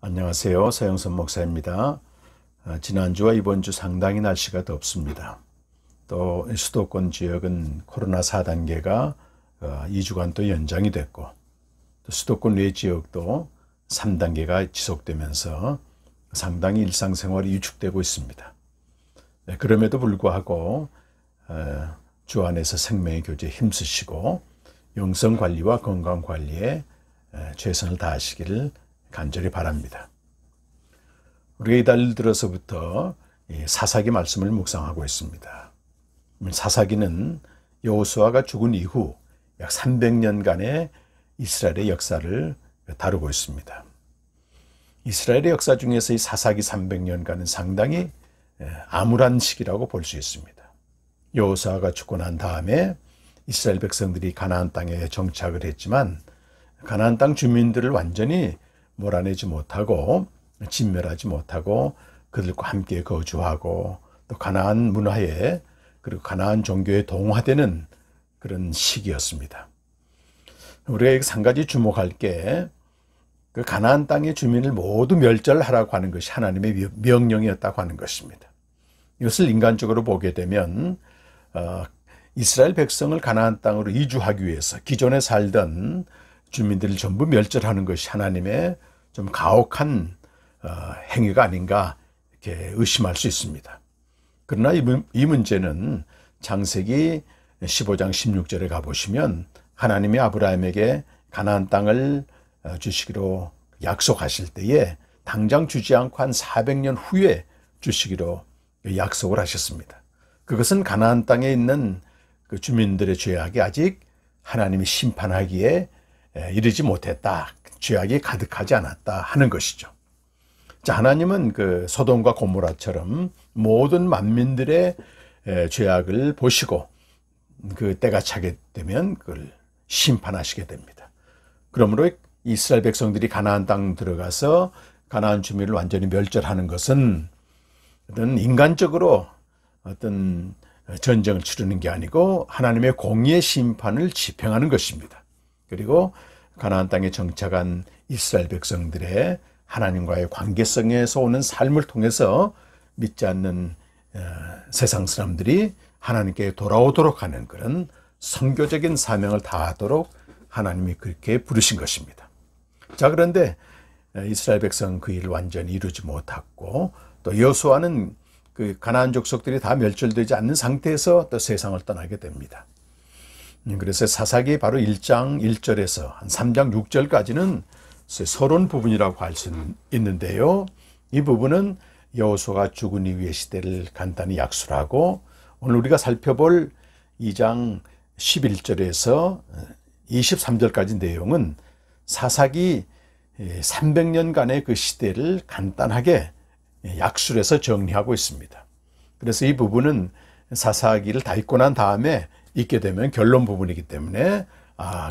안녕하세요. 서영선 목사입니다. 지난주와 이번주 상당히 날씨가 덥습니다. 또 수도권 지역은 코로나 4단계가 2주간 또 연장이 됐고, 또 수도권 외 지역도 3단계가 지속되면서 상당히 일상생활이 위축되고 있습니다. 그럼에도 불구하고 주 안에서 생명의 교제에 힘쓰시고 영성관리와 건강관리에 최선을 다하시기를 간절히 바랍니다. 우리가 이달 들어서부터 사사기 말씀을 묵상하고 있습니다. 사사기는 여호수아가 죽은 이후 약 300년간의 이스라엘의 역사를 다루고 있습니다. 이스라엘의 역사 중에서 이 사사기 300년간은 상당히 암울한 시기라고 볼 수 있습니다. 여호수아가 죽고 난 다음에 이스라엘 백성들이 가나안 땅에 정착을 했지만 가나안 땅 주민들을 완전히 몰아내지 못하고 진멸하지 못하고 그들과 함께 거주하고 또 가나안 문화에 그리고 가나안 종교에 동화되는 그런 시기였습니다. 우리가 한 가지 주목할 게 그 가나안 땅의 주민을 모두 멸절하라고 하는 것이 하나님의 명령이었다고 하는 것입니다. 이것을 인간적으로 보게 되면 이스라엘 백성을 가나안 땅으로 이주하기 위해서 기존에 살던 주민들을 전부 멸절하는 것이 하나님의 좀 가혹한 행위가 아닌가 이렇게 의심할 수 있습니다. 그러나 이 문제는 창세기 15장 16절에 가보시면 하나님이 아브라함에게 가나안 땅을 주시기로 약속하실 때에 당장 주지 않고 한 400년 후에 주시기로 약속을 하셨습니다. 그것은 가나안 땅에 있는 그 주민들의 죄악이 아직 하나님이 심판하기에 이르지 못했다. 죄악이 가득하지 않았다 하는 것이죠. 자, 하나님은 그 소돔과 고모라처럼 모든 만민들의 죄악을 보시고 그 때가 차게 되면 그걸 심판하시게 됩니다. 그러므로 이스라엘 백성들이 가나안 땅 들어가서 가나안 주민을 완전히 멸절하는 것은 어떤 인간적으로 어떤 전쟁을 치르는 게 아니고 하나님의 공의의 심판을 집행하는 것입니다. 그리고 가나안 땅에 정착한 이스라엘 백성들의 하나님과의 관계성에서 오는 삶을 통해서 믿지 않는 세상 사람들이 하나님께 돌아오도록 하는 그런 선교적인 사명을 다하도록 하나님이 그렇게 부르신 것입니다. 자, 그런데 이스라엘 백성은 그 일을 완전히 이루지 못했고 또 여호수아는 그 가나안 족속들이 다 멸절되지 않는 상태에서 또 세상을 떠나게 됩니다. 그래서 사사기 바로 1장 1절에서 한 3장 6절까지는 서론 부분이라고 할 수 있는데요. 이 부분은 여호수아가 죽은 이후의 시대를 간단히 약술하고 오늘 우리가 살펴볼 2장 11절에서 23절까지 내용은 사사기 300년간의 그 시대를 간단하게 약술해서 정리하고 있습니다. 그래서 이 부분은 사사기를 다 읽고 난 다음에 읽게 되면 결론 부분이기 때문에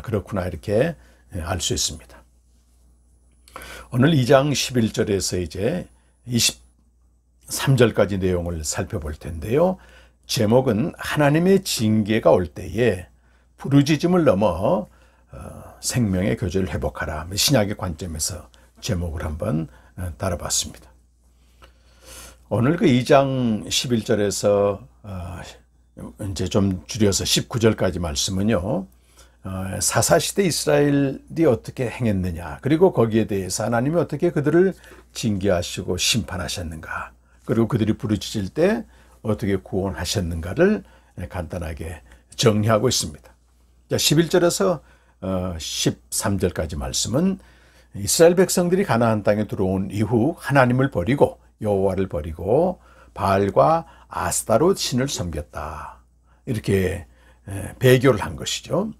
그렇구나 이렇게 알 수 있습니다. 오늘 2장 11절에서 이제 23절까지 내용을 살펴볼 텐데요. 제목은 하나님의 징계가 올 때에 부르짖음을 넘어 생명의 교제를 회복하라. 신약의 관점에서 제목을 한번 다뤄봤습니다. 오늘 그 2장 11절에서 이제 좀 줄여서 19절까지 말씀은요. 사사시대 이스라엘이 어떻게 행했느냐, 그리고 거기에 대해서 하나님이 어떻게 그들을 징계하시고 심판하셨는가, 그리고 그들이 부르짖을 때 어떻게 구원하셨는가를 간단하게 정리하고 있습니다. 자, 11절에서 13절까지 말씀은 이스라엘 백성들이 가나안 땅에 들어온 이후 하나님을 버리고 여호와를 버리고 바알과 아스타롯 신을 섬겼다. 이렇게 배교를 한 것이죠.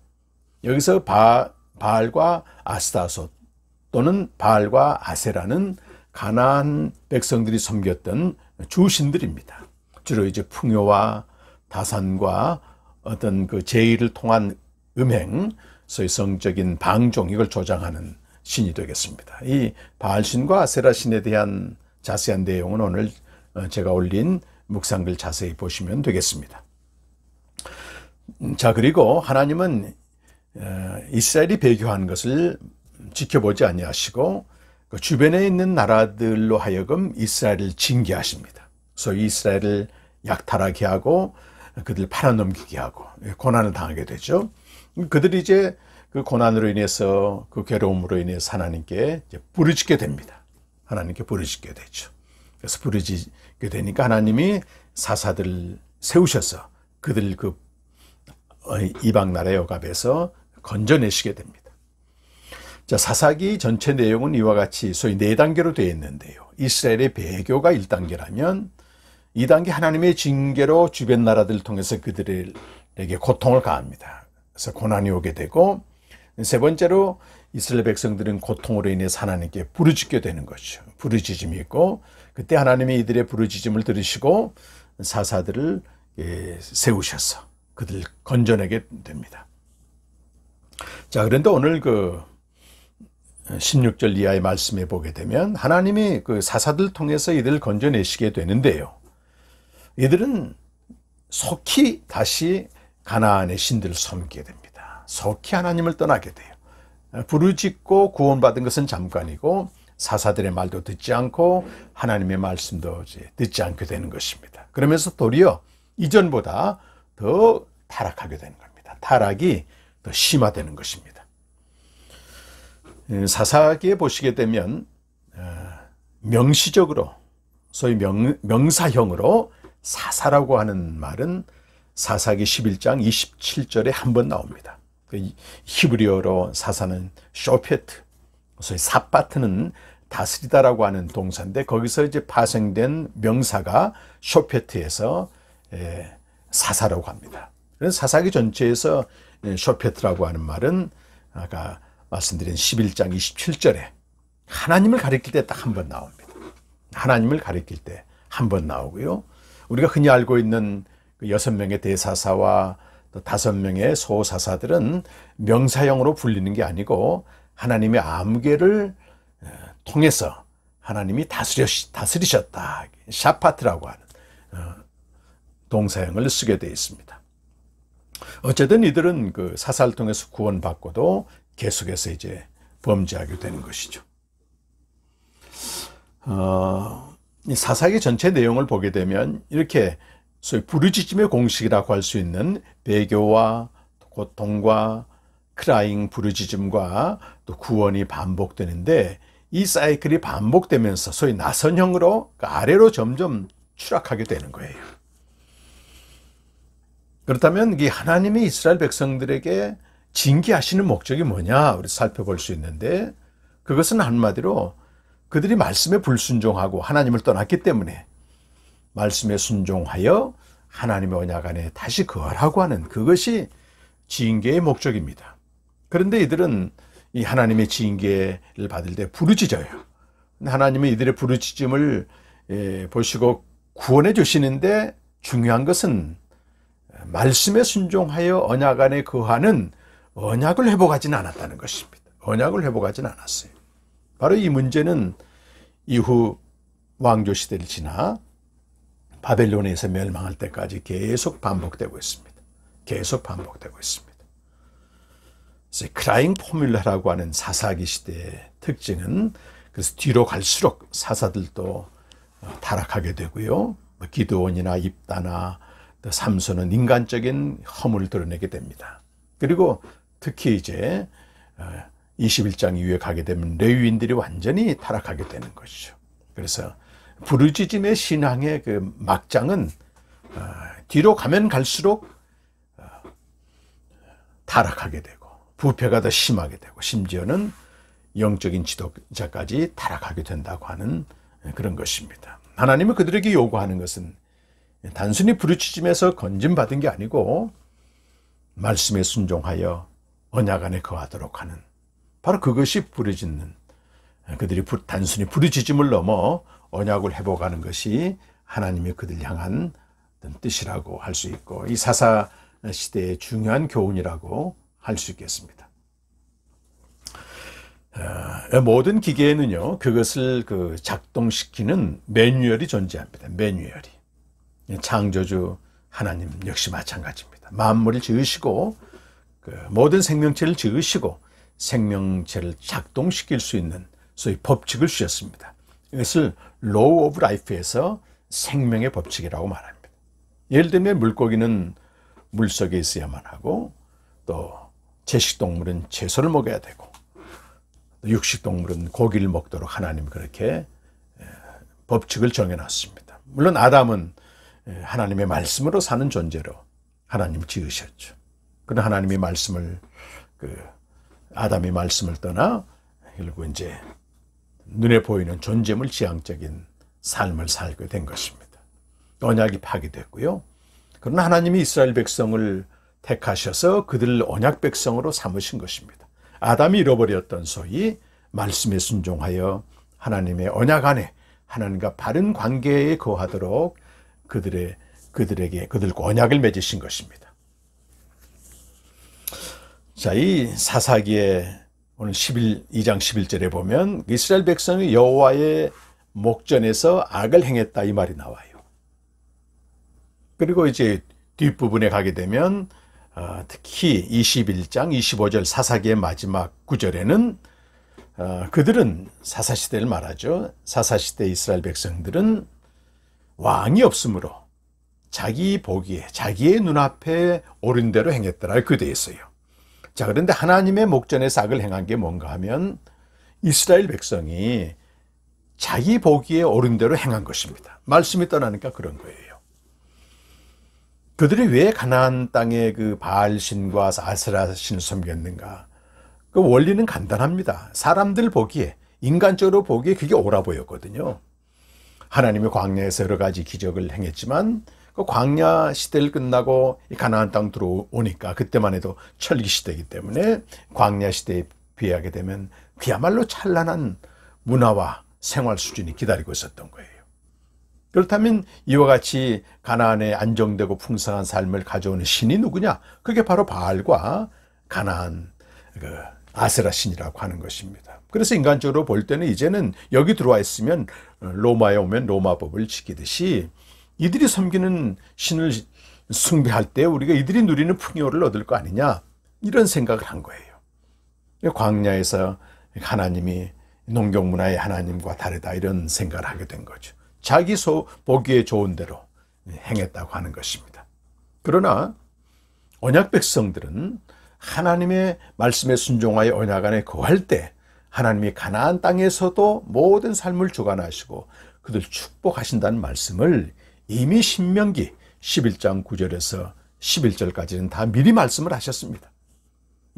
여기서 바알과 아스타롯 또는 바알과 아세라는 가나안 백성들이 섬겼던 주신들입니다. 주로 이제 풍요와 다산과 어떤 그 제의를 통한 음행, 소위 성적인 방종, 이걸 조장하는 신이 되겠습니다. 이 바알신과 아세라 신에 대한 자세한 내용은 오늘 제가 올린 묵상글 자세히 보시면 되겠습니다. 자, 그리고 하나님은 이스라엘이 배교한 것을 지켜보지 아니하시고 그 주변에 있는 나라들로 하여금 이스라엘을 징계하십니다. 소위 이스라엘을 약탈하게 하고 그들 팔아넘기게 하고 고난을 당하게 되죠. 그들이 이제 그 고난으로 인해서 그 괴로움으로 인해서 하나님께 이제 부르짖게 됩니다. 하나님께 부르짖게 되죠. 그래서 부르짖게 되니까 하나님이 사사들을 세우셔서 그들 그 이방 나라의 억압에서 건져내시게 됩니다. 자, 사사기 전체 내용은 이와 같이 소위 4단계로 되어 있는데요. 이스라엘의 배교가 1단계라면 2단계 하나님의 징계로 주변 나라들을 통해서 그들에게 고통을 가합니다. 그래서 고난이 오게 되고, 세 번째로 이스라엘 백성들은 고통으로 인해서 하나님께 부르짖게 되는 것이죠. 부르짖음이 있고, 그때 하나님이 이들의 부르짖음을 들으시고 사사들을 세우셔서 그들 건져내게 됩니다. 자, 그런데 오늘 그 16절 이하의 말씀에 보게 되면 하나님이 그 사사들 통해서 이들을 건져내시게 되는데요. 이들은 속히 다시 가나안의 신들을 섬기게 됩니다. 속히 하나님을 떠나게 돼요. 부르짖고 구원받은 것은 잠깐이고 사사들의 말도 듣지 않고 하나님의 말씀도 듣지 않게 되는 것입니다. 그러면서 도리어 이전보다 더 타락하게 되는 겁니다. 타락이 더 심화되는 것입니다. 사사기에 보시게 되면 명시적으로 소위 명사형으로 사사라고 하는 말은 사사기 11장 27절에 한 번 나옵니다. 히브리어로 사사는 쇼페트, 소위 삽바트는 다스리다라고 하는 동사인데 거기서 이제 파생된 명사가 쇼페트에서 사사라고 합니다. 그래서 사사기 전체에서 쇼페트라고 하는 말은 아까 말씀드린 11장 27절에 하나님을 가리킬 때 딱 한 번 나옵니다. 하나님을 가리킬 때 한 번 나오고요. 우리가 흔히 알고 있는 그 6명의 대사사와 또 5명의 소사사들은 명사형으로 불리는 게 아니고 하나님의 암궤를 통해서 하나님이 다스리셨다. 샤파트라고 하는 동사형을 쓰게 되어 있습니다. 어쨌든 이들은 그 사사를 통해서 구원받고도 계속해서 이제 범죄하게 되는 것이죠. 사사기 전체 내용을 보게 되면 이렇게 소위 부르짖음의 공식이라고 할 수 있는 배교와 고통과 크라잉 부르짖음과 또 구원이 반복되는데 이 사이클이 반복되면서 소위 나선형으로 아래로 점점 추락하게 되는 거예요. 그렇다면 이 하나님이 이스라엘 백성들에게 징계하시는 목적이 뭐냐 우리 살펴볼 수 있는데 그것은 한마디로 그들이 말씀에 불순종하고 하나님을 떠났기 때문에 말씀에 순종하여 하나님의 언약 안에 다시 거하라고 하는 그것이 징계의 목적입니다. 그런데 이들은 이 하나님의 징계를 받을 때 부르짖어요. 하나님은 이들의 부르짖음을 보시고 구원해 주시는데 중요한 것은 말씀에 순종하여 언약 안에 거하는 언약을 회복하지는 않았다는 것입니다. 언약을 회복하지는 않았어요. 바로 이 문제는 이후 왕조 시대를 지나 바벨론에서 멸망할 때까지 계속 반복되고 있습니다. 계속 반복되고 있습니다. 그래서 크라잉 포뮬라라고 하는 사사기 시대의 특징은 그래서 뒤로 갈수록 사사들도 타락하게 되고요. 기드온이나 입다나 삼손은 인간적인 허물을 드러내게 됩니다. 그리고 특히 이제 21장 이후에 가게 되면 레위인들이 완전히 타락하게 되는 것이죠. 그래서 부르짖음의 신앙의 그 막장은 뒤로 가면 갈수록 타락하게 되고 부패가 더 심하게 되고 심지어는 영적인 지도자까지 타락하게 된다고 하는 그런 것입니다. 하나님은 그들에게 요구하는 것은 단순히 부르짖음에서 건짐받은 게 아니고 말씀에 순종하여 언약 안에 거하도록 하는 바로 그것이 부르짖는 그들이 단순히 부르짖음을 넘어 언약을 회복하는 것이 하나님의 그들 향한 뜻이라고 할 수 있고 이 사사 시대의 중요한 교훈이라고 할 수 있겠습니다. 모든 기계에는요 그것을 작동시키는 매뉴얼이 존재합니다. 매뉴얼이 창조주 하나님 역시 마찬가지입니다. 만물을 지으시고 모든 생명체를 지으시고 생명체를 작동시킬 수 있는 소위 법칙을 주셨습니다. 이것을 Law of Life에서 생명의 법칙이라고 말합니다. 예를 들면 물고기는 물속에 있어야만 하고, 또 채식동물은 채소를 먹어야 되고, 육식동물은 고기를 먹도록 하나님 그렇게 법칙을 정해놨습니다. 물론 아담은 하나님의 말씀으로 사는 존재로 하나님을 지으셨죠. 그러나 하나님의 말씀을, 아담의 말씀을 떠나 결국 이제 눈에 보이는 존재물 지향적인 삶을 살게 된 것입니다. 언약이 파기됐고요. 그러나 하나님이 이스라엘 백성을 택하셔서 그들을 언약 백성으로 삼으신 것입니다. 아담이 잃어버렸던 소위 말씀에 순종하여 하나님의 언약 안에 하나님과 바른 관계에 거하도록 그들과 언약을 맺으신 것입니다. 자, 이 사사기에 오늘 2장 11절에 보면 이스라엘 백성이 여호와의 목전에서 악을 행했다 이 말이 나와요. 그리고 이제 뒷부분에 가게 되면 특히 21장 25절 사사기의 마지막 구절에는 그들은 사사시대를 말하죠. 사사시대 이스라엘 백성들은 왕이 없으므로 자기 보기에 자기의 눈앞에 옳은 대로 행했더라 이렇게 되어 있어요. 자, 그런데 하나님의 목전에서 악을 행한 게 뭔가 하면 이스라엘 백성이 자기 보기에 옳은 대로 행한 것입니다. 말씀이 떠나니까 그런 거예요. 그들이 왜 가나안 땅에 그 바알신과 아세라신을 섬겼는가? 그 원리는 간단합니다. 사람들 보기에, 인간적으로 보기에 그게 옳아 보였거든요. 하나님이 광야에서 여러 가지 기적을 행했지만 그 광야 시대를 끝나고 가나안 땅 들어오니까 그때만 해도 철기 시대이기 때문에 광야 시대에 비하게 되면 그야말로 찬란한 문화와 생활 수준이 기다리고 있었던 거예요. 그렇다면 이와 같이 가나안에 안정되고 풍성한 삶을 가져오는 신이 누구냐? 그게 바로 바알과 가나안 아세라 신이라고 하는 것입니다. 그래서 인간적으로 볼 때는 이제는 여기 들어와 있으면 로마에 오면 로마법을 지키듯이 이들이 섬기는 신을 숭배할 때 우리가 이들이 누리는 풍요를 얻을 거 아니냐? 이런 생각을 한 거예요. 광야에서 하나님이 농경문화의 하나님과 다르다 이런 생각을 하게 된 거죠. 자기 보기에 좋은 대로 행했다고 하는 것입니다. 그러나 언약 백성들은 하나님의 말씀에 순종하여 언약 안에 거할 때 하나님이 가나안 땅에서도 모든 삶을 주관하시고 그들 축복하신다는 말씀을 이미 신명기 11장 9절에서 11절까지는 다 미리 말씀을 하셨습니다.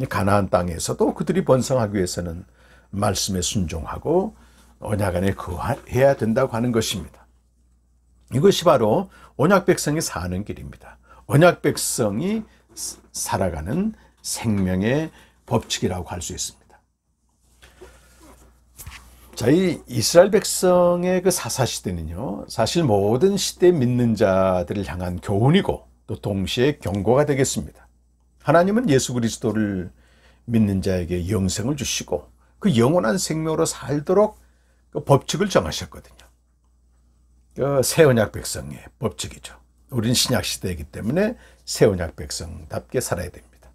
가나안 땅에서도 그들이 번성하기 위해서는 말씀에 순종하고 언약 안에 거해야 된다고 하는 것입니다. 이것이 바로 언약 백성이 사는 길입니다. 언약 백성이 살아가는 생명의 법칙이라고 할 수 있습니다. 자, 이 이스라엘 백성의 그 사사시대는요, 사실 모든 시대 믿는 자들을 향한 교훈이고 또 동시에 경고가 되겠습니다. 하나님은 예수 그리스도를 믿는 자에게 영생을 주시고 그 영원한 생명으로 살도록 그 법칙을 정하셨거든요. 그 새 언약 백성의 법칙이죠. 우리는 신약 시대이기 때문에 새 언약 백성답게 살아야 됩니다.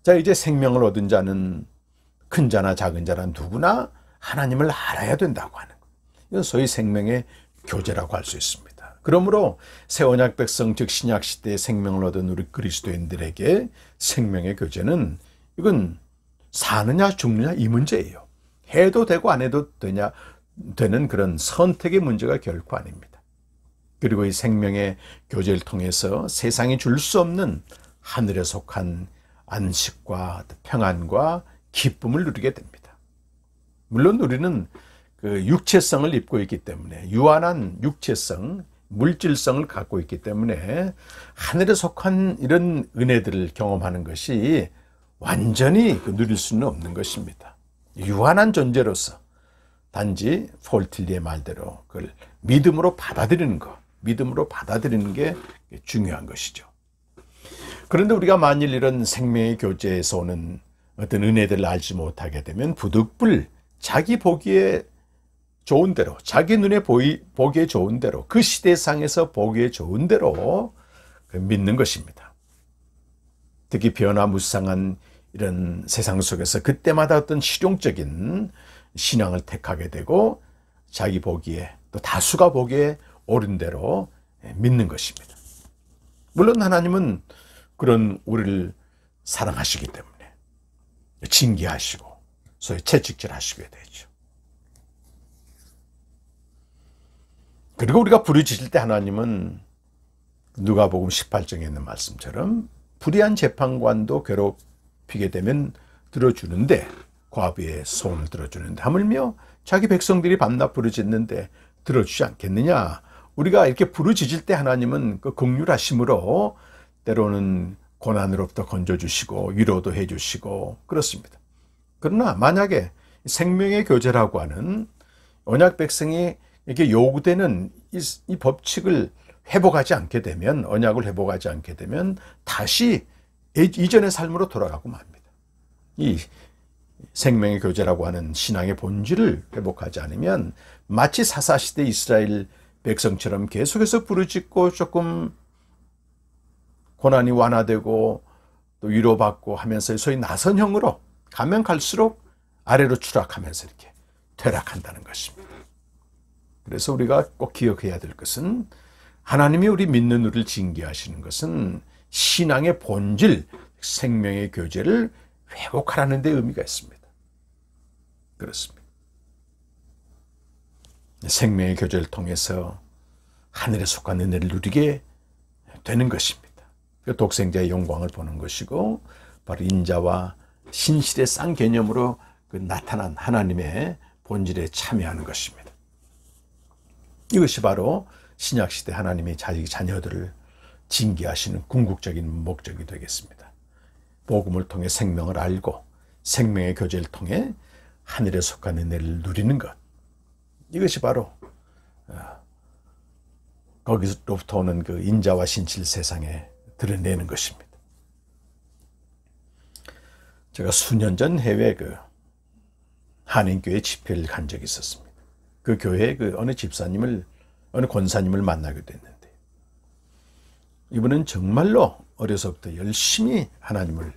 자, 이제 생명을 얻은 자는 큰 자나 작은 자나 누구나 하나님을 알아야 된다고 하는 것. 이건 소위 생명의 교제라고 할 수 있습니다. 그러므로 새 언약 백성 즉 신약 시대에 생명을 얻은 우리 그리스도인들에게 생명의 교제는 이건 사느냐 죽느냐 이 문제예요. 해도 되고 안 해도 되는 그런 선택의 문제가 결코 아닙니다. 그리고 이 생명의 교제를 통해서 세상이 줄 수 없는 하늘에 속한 안식과 평안과 기쁨을 누리게 됩니다. 물론 우리는 그 육체성을 입고 있기 때문에 유한한 육체성, 물질성을 갖고 있기 때문에 하늘에 속한 이런 은혜들을 경험하는 것이 완전히 누릴 수는 없는 것입니다. 유한한 존재로서 단지 폴틸리의 말대로 그걸 믿음으로 받아들이는 것, 믿음으로 받아들이는 게 중요한 것이죠. 그런데 우리가 만일 이런 생명의 교제에서 오는 어떤 은혜들을 알지 못하게 되면 부득불 자기 보기에 좋은 대로, 자기 눈에 보기에 좋은 대로, 그 시대상에서 보기에 좋은 대로 믿는 것입니다. 특히 변화무쌍한 이런 세상 속에서 그때마다 어떤 실용적인 신앙을 택하게 되고 자기 보기에 또 다수가 보기에 옳은 대로 믿는 것입니다. 물론 하나님은 그런 우리를 사랑하시기 때문에 징계하시고 소위 채찍질하시게 되죠. 그리고 우리가 부르짖을 때 하나님은 누가복음 18장에 있는 말씀처럼 불의한 재판관도 괴롭히게 되면 들어주는데, 과부의 소원을 들어주는데, 하물며 자기 백성들이 밤낮 부르짖는데 들어주지 않겠느냐. 우리가 이렇게 부르짖을 때 하나님은 그 긍휼하심으로 때로는 고난으로부터 건져주시고 위로도 해주시고 그렇습니다. 그러나 만약에 생명의 교제라고 하는 언약 백성이 이렇게 요구되는 이 법칙을 회복하지 않게 되면, 언약을 회복하지 않게 되면 다시 이전의 삶으로 돌아가고 맙니다. 이 생명의 교제라고 하는 신앙의 본질을 회복하지 않으면 마치 사사시대 이스라엘 백성처럼 계속해서 부르짖고 조금 고난이 완화되고 또 위로받고 하면서 소위 나선형으로 가면 갈수록 아래로 추락하면서 이렇게 퇴락한다는 것입니다. 그래서 우리가 꼭 기억해야 될 것은, 하나님이 우리 믿는 우리를 징계하시는 것은 신앙의 본질, 생명의 교제를 회복하라는 데 의미가 있습니다. 그렇습니다. 생명의 교제를 통해서 하늘에 속한 은혜를 누리게 되는 것입니다. 그 독생자의 영광을 보는 것이고, 바로 인자와 신실의 쌍 개념으로 그 나타난 하나님의 본질에 참여하는 것입니다. 이것이 바로 신약시대 하나님이 자기 자녀들을 징계하시는 궁극적인 목적이 되겠습니다. 복음을 통해 생명을 알고 생명의 교제를 통해 하늘에 속한 은혜를 누리는 것, 이것이 바로 거기서부터 오는 그 인자와 신실 세상에 드러내는 것입니다. 제가 수년 전 해외 그 한인교회 집회를 간 적이 있었습니다. 그 교회에 그 어느 권사님을 만나게 됐는데, 이분은 정말로 어려서부터 열심히 하나님을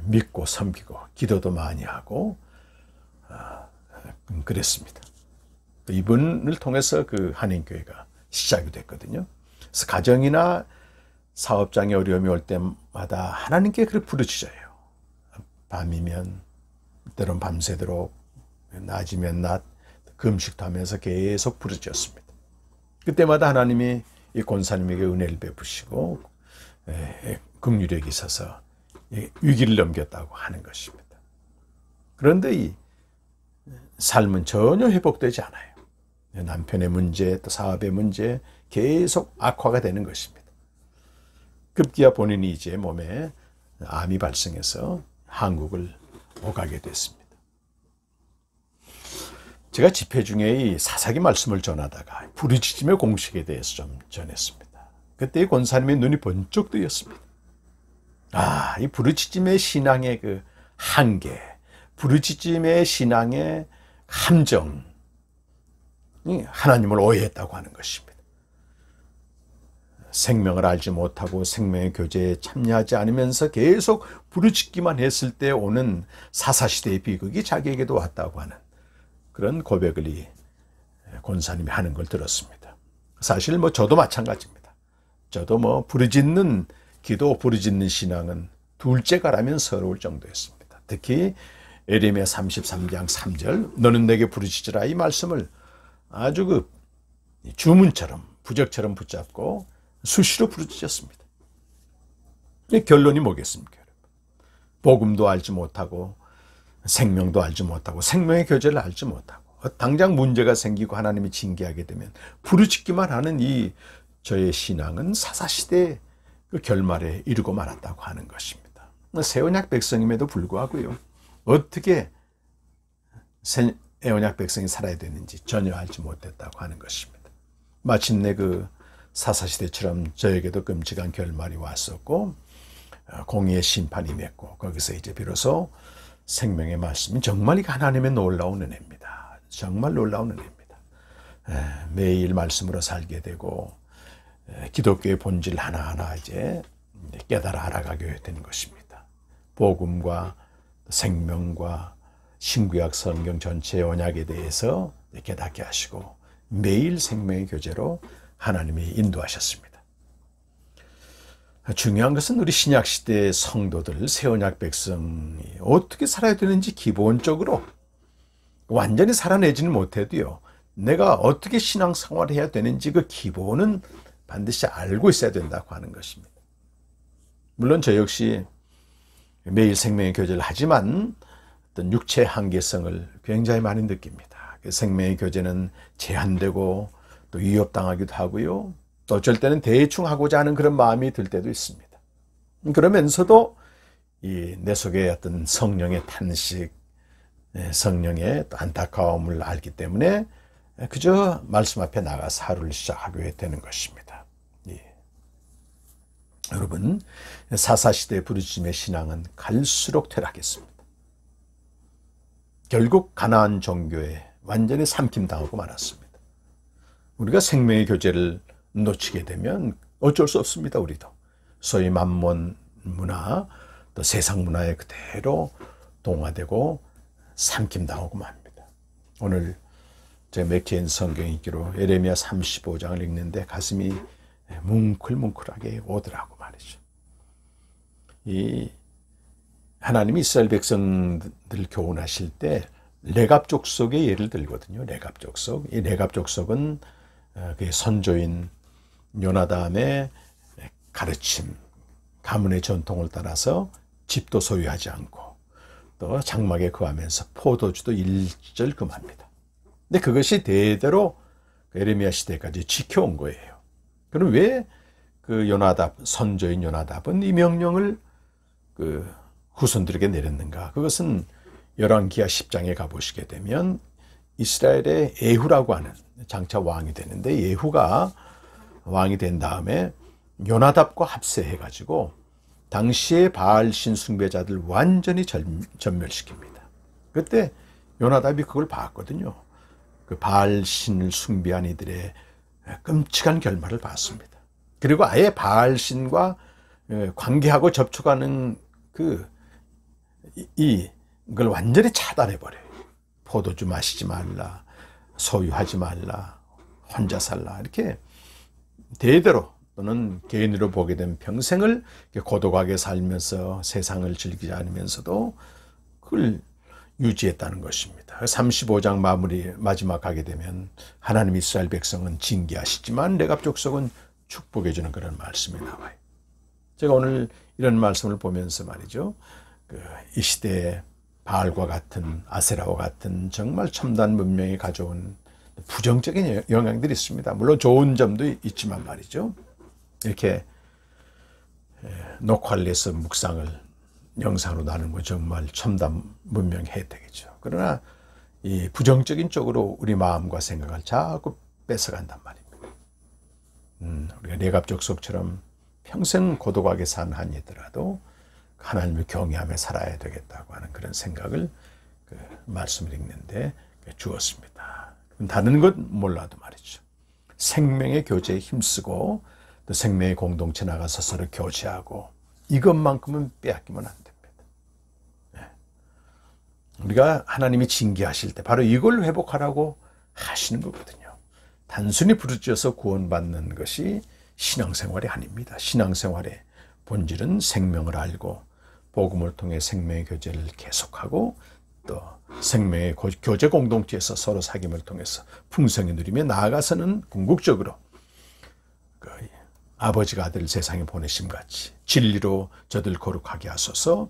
믿고 섬기고 기도도 많이 하고 그랬습니다. 이분을 통해서 그 한인교회가 시작이 됐거든요. 그래서 가정이나 사업장에 어려움이 올 때마다 하나님께 그렇게 부르짖어요. 밤이면 때론 밤새도록, 낮이면 낮, 금식도 하면서 계속 부르짖었습니다. 그때마다 하나님이 이 권사님에게 은혜를 베푸시고 긍휼히 여기셔서 위기를 넘겼다고 하는 것입니다. 그런데 이 삶은 전혀 회복되지 않아요. 남편의 문제, 또 사업의 문제, 계속 악화가 되는 것입니다. 급기야 본인이 이제 몸에 암이 발생해서 한국을 오가게 됐습니다. 제가 집회 중에 이 사사기 말씀을 전하다가 부르짖음의 공식에 대해서 좀 전했습니다. 그때 이 권사님의 눈이 번쩍 뜨였습니다. 이 부르짖음의 신앙의 그 한계, 부르짖음의 신앙의 함정이 하나님을 오해했다고 하는 것입니다. 생명을 알지 못하고 생명의 교제에 참여하지 않으면서 계속 부르짖기만 했을 때 오는 사사시대의 비극이 자기에게도 왔다고 하는 그런 고백을 이 권사님이 하는 걸 들었습니다. 사실 저도 마찬가지입니다. 저도 부르짖는 기도, 부르짖는 신앙은 둘째가라면 서러울 정도였습니다. 특히 에레미야 33장 3절 너는 내게 부르짖으라, 이 말씀을 아주 그 주문처럼 부적처럼 붙잡고 수시로 부르짖었습니다. 결론이 뭐겠습니까? 복음도 알지 못하고 생명도 알지 못하고 생명의 교제를 알지 못하고 당장 문제가 생기고 하나님이 징계하게 되면 부르짖기만 하는 이 저의 신앙은 사사시대의 그 결말에 이르고 말았다고 하는 것입니다. 새 언약 백성임에도 불구하고요, 어떻게 새 언약 백성이 살아야 되는지 전혀 알지 못했다고 하는 것입니다. 마침내 그 사사시대처럼 저에게도 끔찍한 결말이 왔었고 공의의 심판이 맺고 거기서 이제 비로소 생명의 말씀이 정말 하나님의 놀라운 은혜입니다. 정말 놀라운 은혜입니다. 매일 말씀으로 살게 되고 기독교의 본질 하나하나 이제 깨달아 알아가게 되는 것입니다. 복음과 생명과 신구약 성경 전체 언약에 대해서 깨닫게 하시고 매일 생명의 교제로 하나님이 인도하셨습니다. 중요한 것은 우리 신약시대의 성도들, 새언약 백성이 어떻게 살아야 되는지 기본적으로 완전히 살아내지는 못해도요, 내가 어떻게 신앙생활을 해야 되는지 그 기본은 반드시 알고 있어야 된다고 하는 것입니다. 물론 저 역시 매일 생명의 교제를 하지만 어떤 육체의 한계성을 굉장히 많이 느낍니다. 생명의 교제는 제한되고 또 위협당하기도 하고요, 또 어쩔 때는 대충 하고자 하는 그런 마음이 들 때도 있습니다. 그러면서도 내 속에 어떤 성령의 탄식, 성령의 안타까움을 알기 때문에 그저 말씀 앞에 나가서 하루를 시작하게 되는 것입니다. 여러분, 사사시대 부르짖음의 신앙은 갈수록 퇴락했습니다. 결국 가나안 종교에 완전히 삼킴당하고 말았습니다. 우리가 생명의 교제를 놓치게 되면 어쩔 수 없습니다. 우리도 소위 만몬 문화, 또 세상 문화에 그대로 동화되고 삼킴당하고 맙니다. 오늘 제가 맥케인 성경 읽기로 예레미야 35장을 읽는데 가슴이 뭉클뭉클하게 오더라고 말이죠. 이 하나님이 이스라엘 백성들 교훈하실 때 레갑 족속의 예를 들거든요. 레갑 족속. 이 레갑 족속은 그 선조인 요나담의 가르침, 가문의 전통을 따라서 집도 소유하지 않고 또 장막에 거하면서 포도주도 일절 금합니다. 근데 그것이 대대로 에레미야 시대까지 지켜온 거예요. 그럼 왜 그 요나답, 선조인 요나답은 이 명령을 그 후손들에게 내렸는가? 그것은 열왕기하 10장에 가보시게 되면 이스라엘의 예후라고 하는 장차 왕이 되는데, 예후가 왕이 된 다음에 요나답과 합세해가지고 당시의 바알신 숭배자들 완전히 전멸시킵니다. 그때 요나답이 그걸 봤거든요. 그 바알신을 숭배한 이들의 끔찍한 결말을 봤습니다. 그리고 아예 바알신과 관계하고 접촉하는 이걸 완전히 차단해버려요. 포도주 마시지 말라, 소유하지 말라, 혼자 살라, 이렇게 대대로 또는 개인으로 보게 된 평생을 고독하게 살면서 세상을 즐기지 않으면서도 그걸 유지했다는 것입니다. 35장 마지막 하게 되면 하나님 이스라엘 백성은 징계하시지만 레갑 족속은 축복해 주는 그런 말씀이 나와요. 제가 오늘 이런 말씀을 보면서 말이죠, 이 시대에 바알과 같은, 아세라와 같은 정말 첨단 문명이 가져온 부정적인 영향들이 있습니다. 물론 좋은 점도 있지만 말이죠, 이렇게 녹화를 해서 묵상을 영상으로 나누는 건 정말 첨단 문명의 혜택이죠. 그러나 이 부정적인 쪽으로 우리 마음과 생각을 자꾸 뺏어간단 말입니다. 우리가 레갑 족속처럼 평생 고독하게 산 한이더라도 하나님을 경외하며 살아야 되겠다고 하는 그런 생각을 말씀을 읽는데 주었습니다. 다른 것 몰라도 말이죠, 생명의 교제에 힘쓰고 또 생명의 공동체 나가서 서로 교제하고 이것만큼은 빼앗기면 안 됩니다. 우리가 하나님이 징계하실 때 바로 이걸 회복하라고 하시는 거거든요. 단순히 부르짖어서 구원받는 것이 신앙생활이 아닙니다. 신앙생활의 본질은 생명을 알고 복음을 통해 생명의 교제를 계속하고 또 생명의 교제 공동체에서 서로 사귐을 통해서 풍성히 누리며 나아가서는 궁극적으로 아버지가 아들을 세상에 보내심같이 진리로 저들 거룩하게 하소서,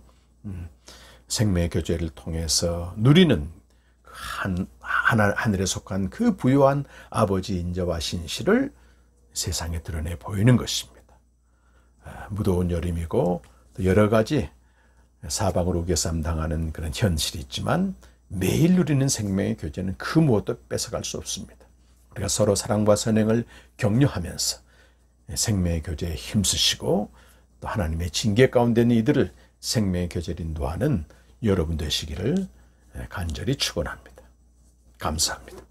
생명의 교제를 통해서 누리는 하늘에 속한 그 부요한 아버지 인자와 신실을 세상에 드러내 보이는 것입니다. 무더운 여름이고 또 여러 가지 사방으로 우겨쌈 당하는 그런 현실이 있지만 매일 누리는 생명의 교제는 그 무엇도 뺏어갈 수 없습니다. 우리가 서로 사랑과 선행을 격려하면서 생명의 교제에 힘쓰시고 또 하나님의 징계 가운데 있는 이들을 생명의 교제를 인도하는 여러분 되시기를 간절히 축원합니다. 감사합니다.